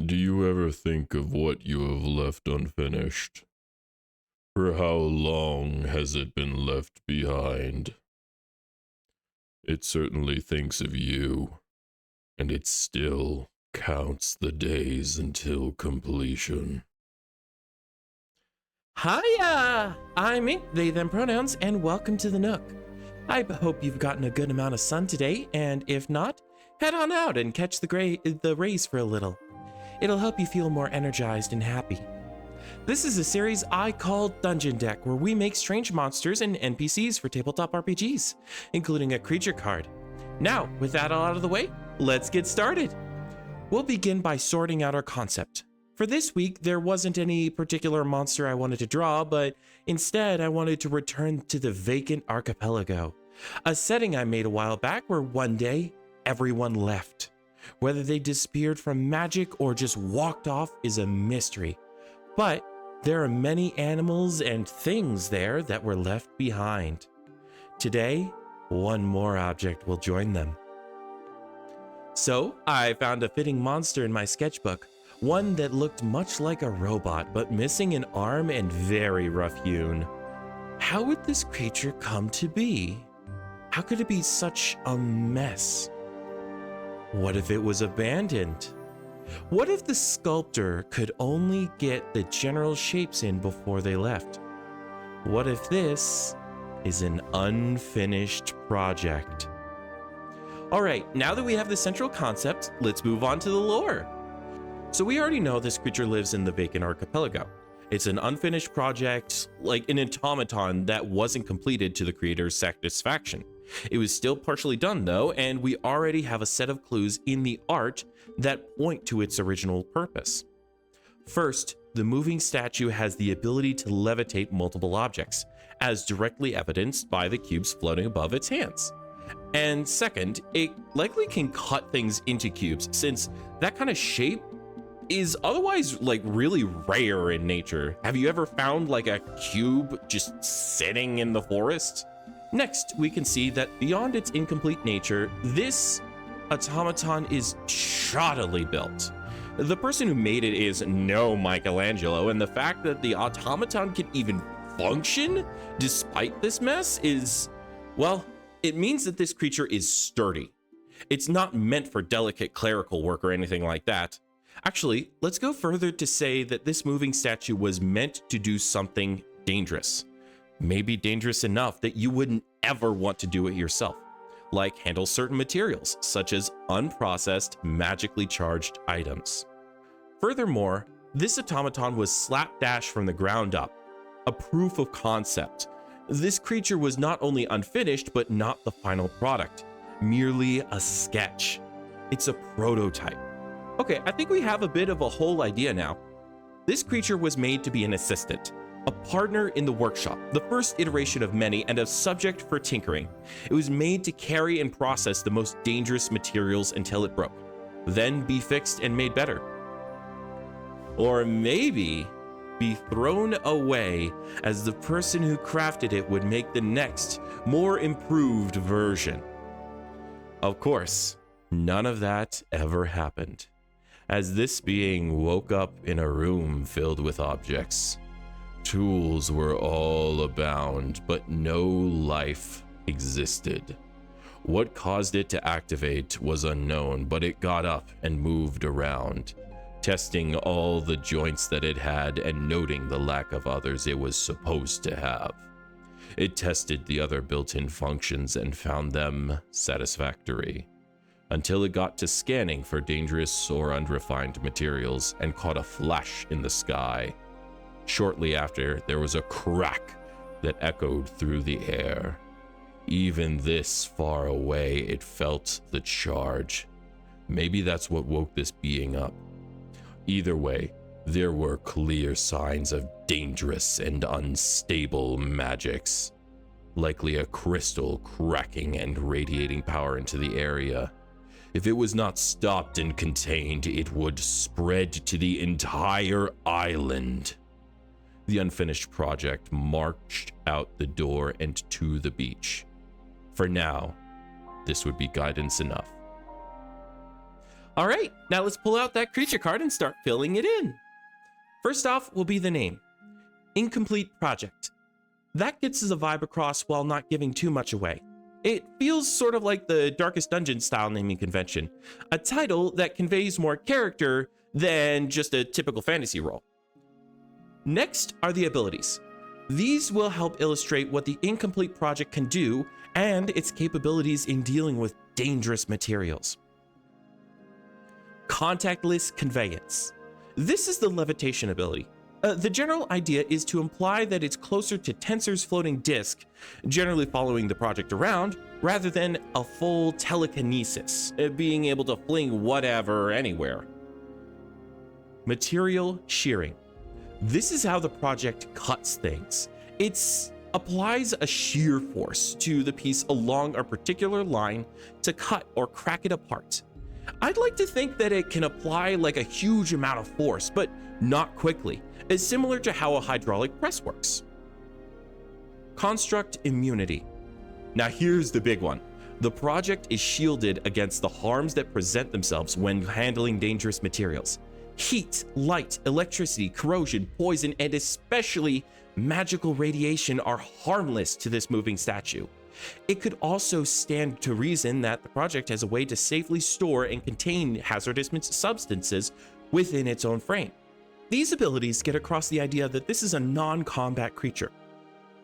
Do you ever think of what you have left unfinished? For how long has it been left behind? It certainly thinks of you, and it still counts the days until completion. Hiya! I'm Ink, they, them pronouns, and welcome to the Nook. I hope you've gotten a good amount of sun today, and if not, head on out and catch the rays for a little. It'll help you feel more energized and happy. This is a series I call Dungeon Deck, where we make strange monsters and NPCs for tabletop RPGs, including a creature card. Now, with that all out of the way, let's get started. We'll begin by sorting out our concept. For this week, there wasn't any particular monster I wanted to draw, but instead I wanted to return to the vacant archipelago, a setting I made a while back where one day everyone left. Whether they disappeared from magic or just walked off is a mystery, but there are many animals and things there that were left behind. Today, one more object will join them. So I found a fitting monster in my sketchbook, one that looked much like a robot, but missing an arm and very rough-hewn. How would this creature come to be? How could it be such a mess? What if it was abandoned? What if the sculptor could only get the general shapes in before they left? What if this is an unfinished project? All right, now that we have the central concept, let's move on to the lore. So we already know this creature lives in the vacant archipelago. It's an unfinished project, like an automaton that wasn't completed to the creator's satisfaction. It was still partially done though, and we already have a set of clues in the art that point to its original purpose. First, the moving statue has the ability to levitate multiple objects, as directly evidenced by the cubes floating above its hands. And second, it likely can cut things into cubes, since that kind of shape is otherwise like really rare in nature. Have you ever found like a cube just sitting in the forest? Next, we can see that beyond its incomplete nature, this automaton is shoddily built. The person who made it is no Michelangelo, and the fact that the automaton can even function despite this mess is, well, it means that this creature is sturdy. It's not meant for delicate clerical work or anything like that. Actually, let's go further to say that this moving statue was meant to do something dangerous. Maybe dangerous enough that you wouldn't ever want to do it yourself, like handle certain materials, such as unprocessed, magically charged items. Furthermore, this automaton was slapdash from the ground up, a proof of concept. This creature was not only unfinished, but not the final product, merely a sketch. It's a prototype. Okay, I think we have a bit of a whole idea now. This creature was made to be an assistant, a partner in the workshop, the first iteration of many, and a subject for tinkering. It was made to carry and process the most dangerous materials until it broke, then be fixed and made better. Or maybe be thrown away as the person who crafted it would make the next, more improved version. Of course, none of that ever happened, as this being woke up in a room filled with objects. Tools were all abound, but no life existed. What caused it to activate was unknown, but it got up and moved around, testing all the joints that it had and noting the lack of others it was supposed to have. It tested the other built-in functions and found them satisfactory, until it got to scanning for dangerous or unrefined materials and caught a flash in the sky. Shortly after, there was a crack that echoed through the air. Even this far away, it felt the charge. Maybe that's what woke this being up. Either way, there were clear signs of dangerous and unstable magics. Likely a crystal cracking and radiating power into the area. If it was not stopped and contained, it would spread to the entire island. The unfinished project marched out the door and to the beach. For now, this would be guidance enough. All right, now let's pull out that creature card and start filling it in. First off will be the name, Incomplete Project. That gets the vibe across while not giving too much away. It feels sort of like the Darkest Dungeon style naming convention, a title that conveys more character than just a typical fantasy role. Next are the abilities. These will help illustrate what the Incomplete Project can do and its capabilities in dealing with dangerous materials. Contactless Conveyance. This is the levitation ability. The general idea is to imply that it's closer to Tensor's floating disk, generally following the project around, rather than a full telekinesis, being able to fling whatever anywhere. Material Shearing. This is how the project cuts things. It applies a shear force to the piece along a particular line to cut or crack it apart. I'd like to think that it can apply like a huge amount of force, but not quickly. It's similar to how a hydraulic press works. Construct Immunity. Now here's the big one. The project is shielded against the harms that present themselves when handling dangerous materials. Heat, light, electricity, corrosion, poison, and especially magical radiation are harmless to this moving statue. It could also stand to reason that the project has a way to safely store and contain hazardous substances within its own frame. These abilities get across the idea that this is a non-combat creature.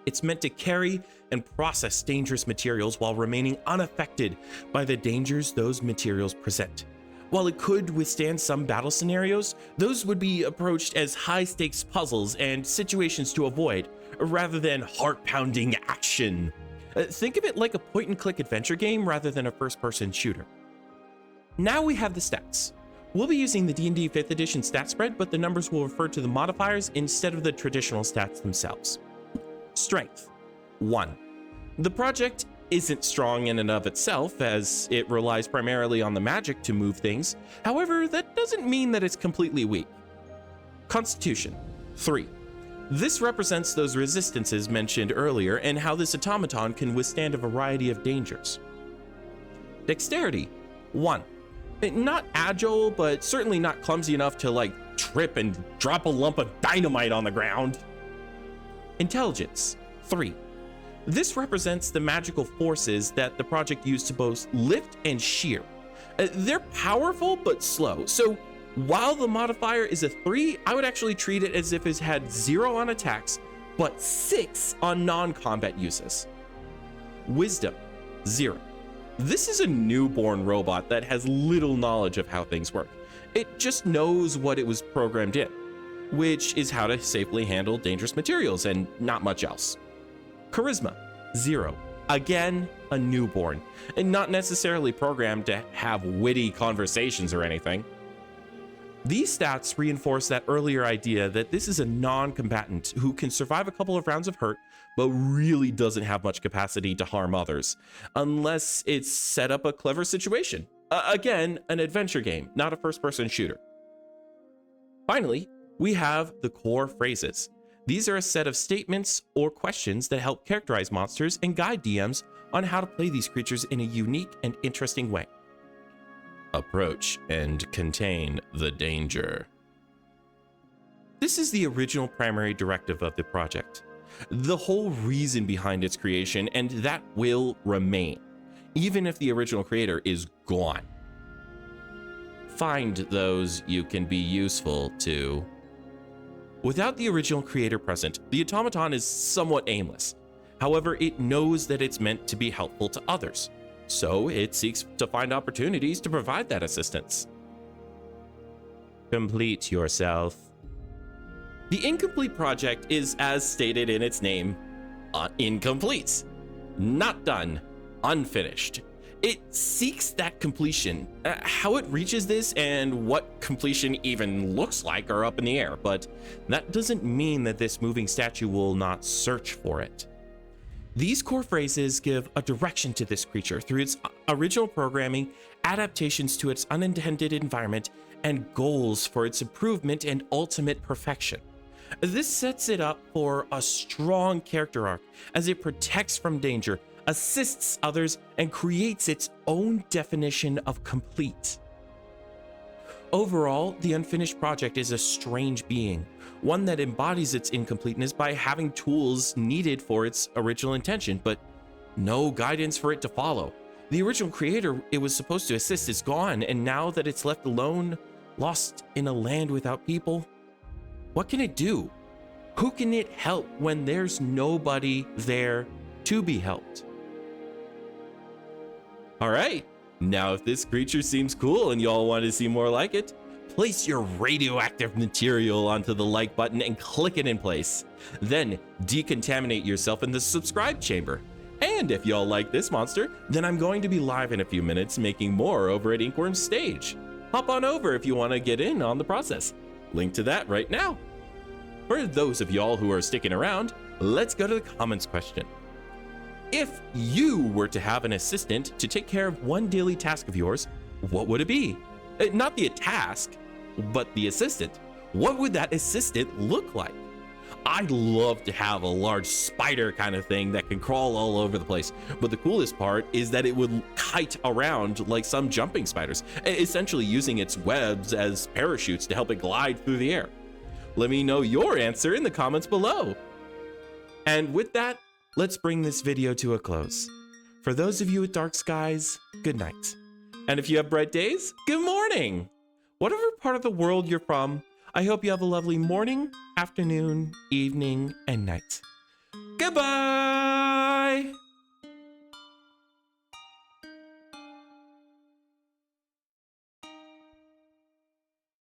It's meant to carry and process dangerous materials while remaining unaffected by the dangers those materials present. While it could withstand some battle scenarios, those would be approached as high-stakes puzzles and situations to avoid, rather than heart-pounding action. Think of it like a point-and-click adventure game rather than a first-person shooter. Now we have the stats. We'll be using the D&D 5th edition stat spread, but the numbers will refer to the modifiers instead of the traditional stats themselves. Strength, 1. The project isn't strong in and of itself, as it relies primarily on the magic to move things. However, that doesn't mean that it's completely weak. Constitution, 3. This represents those resistances mentioned earlier and how this automaton can withstand a variety of dangers. Dexterity, 1. Not agile, but certainly not clumsy enough to trip and drop a lump of dynamite on the ground. Intelligence, 3. This represents the magical forces that the project used to both lift and shear. They're powerful but slow, so while the modifier is a 3, I would actually treat it as if it had 0 on attacks, but 6 on non-combat uses. Wisdom, 0. This is a newborn robot that has little knowledge of how things work. It just knows what it was programmed in, which is how to safely handle dangerous materials and not much else. Charisma, 0. Again, a newborn, and not necessarily programmed to have witty conversations or anything. These stats reinforce that earlier idea that this is a non-combatant who can survive a couple of rounds of hurt, but really doesn't have much capacity to harm others, unless it's set up a clever situation. Again, an adventure game, not a first-person shooter. Finally, we have the core phrases. These are a set of statements or questions that help characterize monsters and guide DMs on how to play these creatures in a unique and interesting way. Approach and contain the danger. This is the original primary directive of the project, the whole reason behind its creation, and that will remain, even if the original creator is gone. Find those you can be useful to. Without the original creator present, the automaton is somewhat aimless. However, it knows that it's meant to be helpful to others, so it seeks to find opportunities to provide that assistance. Complete yourself. The Incomplete Project is, as stated in its name, incomplete. Not done, unfinished. It seeks that completion. How it reaches this and what completion even looks like are up in the air, but that doesn't mean that this moving statue will not search for it. These core phrases give a direction to this creature through its original programming, adaptations to its unintended environment, and goals for its improvement and ultimate perfection. This sets it up for a strong character arc as it protects from danger, assists others, and creates its own definition of complete. Overall, the unfinished project is a strange being, one that embodies its incompleteness by having tools needed for its original intention, but no guidance for it to follow. The original creator it was supposed to assist is gone, and now that it's left alone, lost in a land without people, what can it do? Who can it help when there's nobody there to be helped? All right, now if this creature seems cool and y'all want to see more like it, place your radioactive material onto the like button and click it in place. Then decontaminate yourself in the subscribe chamber. And if y'all like this monster, then I'm going to be live in a few minutes making more over at Inkwyrm's stage. Hop on over if you want to get in on the process. Link to that right now. For those of y'all who are sticking around, let's go to the comments question. If you were to have an assistant to take care of one daily task of yours, what would it be? Not the task, but the assistant. What would that assistant look like? I'd love to have a large spider kind of thing that can crawl all over the place. But the coolest part is that it would kite around like some jumping spiders, essentially using its webs as parachutes to help it glide through the air. Let me know your answer in the comments below. And with that, let's bring this video to a close. For those of you with dark skies, good night. And if you have bright days, good morning. Whatever part of the world you're from, I hope you have a lovely morning, afternoon, evening, and night. Goodbye!